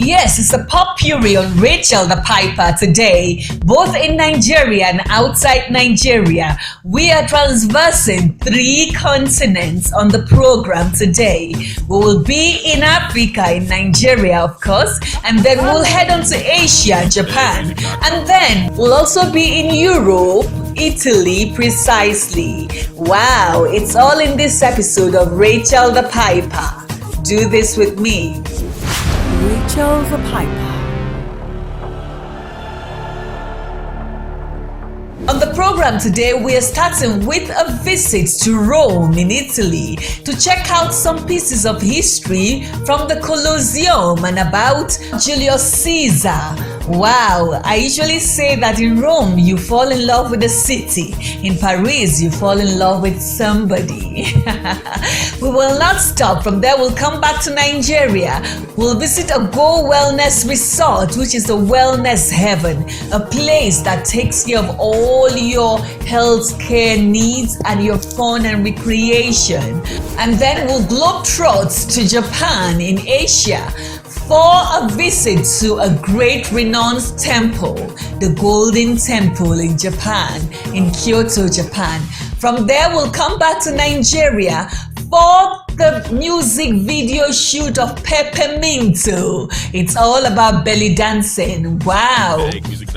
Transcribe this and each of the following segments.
Yes, it's a potpourri on Rachel the Piper today, both in Nigeria and outside Nigeria. We are traversing 3 continents on the program today. We will be in Africa, in Nigeria, of course, and then we'll head on to Asia, Japan, and then we'll also be in Europe, Italy, precisely. Wow, it's all in this episode of Rachel the Piper. Do this with me. Rachel the Piper. On the program today, we are starting with a visit to Rome in Italy to check out some pieces of history from the Colosseum and about Julius Caesar. Wow, I usually say that in Rome you fall in love with the city. In Paris you fall in love with somebody. We will not stop. From there we'll come back to Nigeria. We'll visit a Go Wellness Resort, which is a wellness heaven, a place that takes care of all your health care needs and your fun and recreation. And then we'll globetrot to Japan in Asia for a visit to a great renowned temple, the Golden Temple in Japan, in Kyoto, Japan. From there, we'll come back to Nigeria for the music video shoot of Pepperminto. It's all about belly dancing. Wow.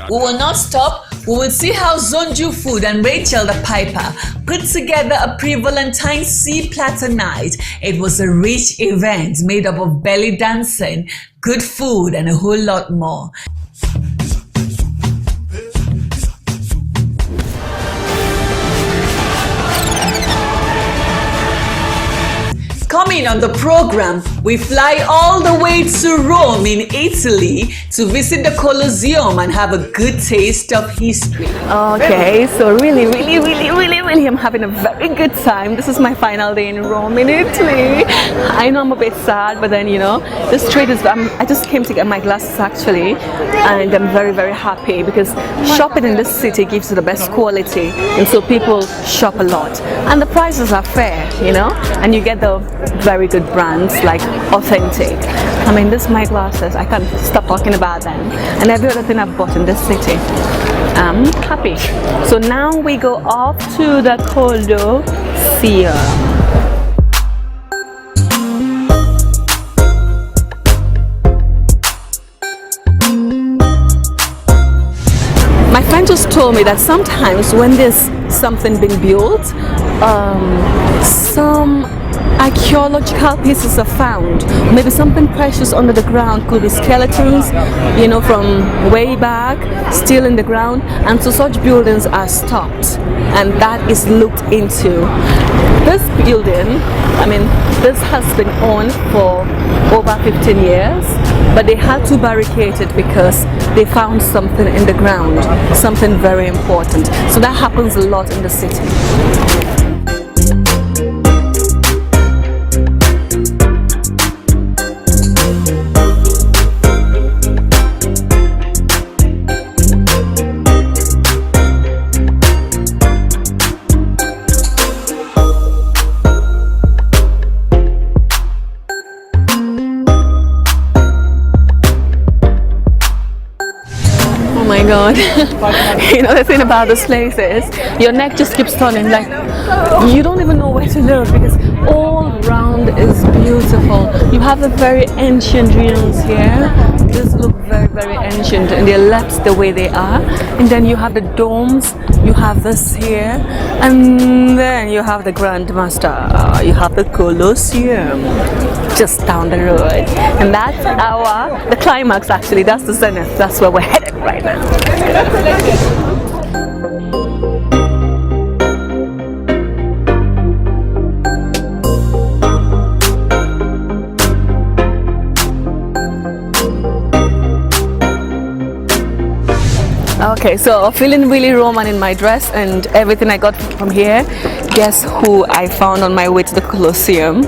We will not stop. We will see how Zonju Food and Rachel the Piper put together a pre-Valentine's Sea Platter night. It was a rich event made up of belly dancing, good food, and a whole lot more. Coming on the program, we fly all the way to Rome in Italy to visit the Colosseum and have a good taste of history. Okay, so really, I'm having a very good time. This is my final day in Rome in Italy. I know I'm a bit sad, but then, you know, the street is, I just came to get my glasses actually, and I'm very happy because shopping in this city gives you the best quality, and so people shop a lot. And the prices are fair, you know, and you get the very good brands like authentic. I mean, this is my glasses. I can't stop talking about them, and every other thing I've bought in this city. I'm happy. So now we go off to the Colosseum. My friend just told me that sometimes when there's something being built, some archaeological pieces are found. Maybe something precious under the ground, could be skeletons, you know, from way back, still in the ground, and so such buildings are stopped, and that is looked into. This building, I mean, this has been on for over 15 years, but they had to barricade it because they found something in the ground, something very important. So that happens a lot in the city. God. You know, the thing about this place is your neck just keeps turning, like you don't even know where to look because all around is beautiful. You have the very ancient ruins here. These look very ancient and they're left the way they are, and then you have the domes, you have this here, and then you have the Grandmaster, you have the Colosseum just down the road, and that's the climax actually, that's the zenith, that's where we're headed right now. Okay, so feeling really Roman in my dress and everything I got from here. Guess who I found on my way to the Colosseum?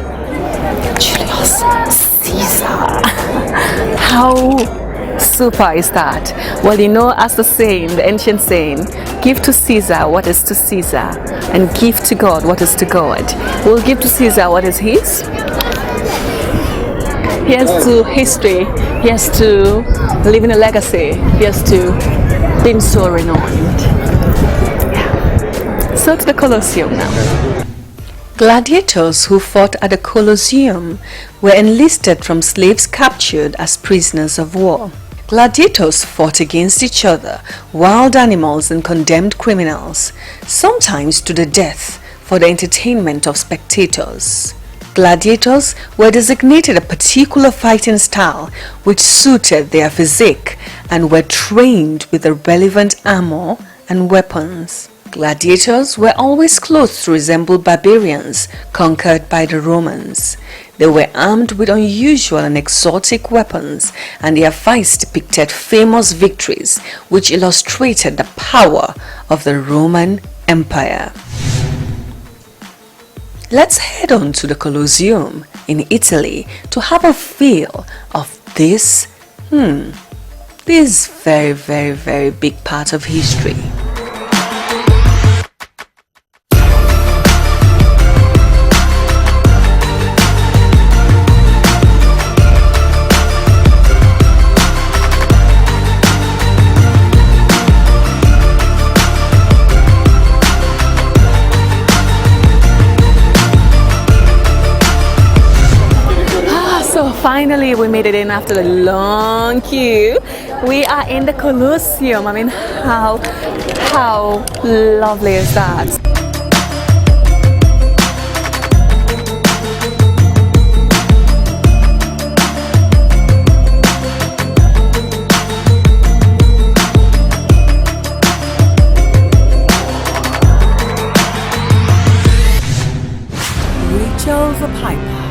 Julius Caesar. How super is that? Well, you know, as the saying, the ancient saying, give to Caesar what is to Caesar and give to God what is to God. We'll give to Caesar what is his. Here's to history. Here's to leaving a legacy. Here's to being so renowned. Yeah. So to the Colosseum now. Gladiators who fought at the Colosseum were enlisted from slaves captured as prisoners of war. Gladiators fought against each other, wild animals and condemned criminals, sometimes to the death, for the entertainment of spectators. Gladiators were designated a particular fighting style which suited their physique and were trained with the relevant armor and weapons. Gladiators were always clothed to resemble barbarians conquered by the Romans. They were armed with unusual and exotic weapons, and their fights depicted famous victories which illustrated the power of the Roman Empire. Let's head on to the Colosseum in Italy to have a feel of this very big part of history. Finally, we made it in after the long queue. We are in the Colosseum. I mean, how lovely is that? Rachel the Piper.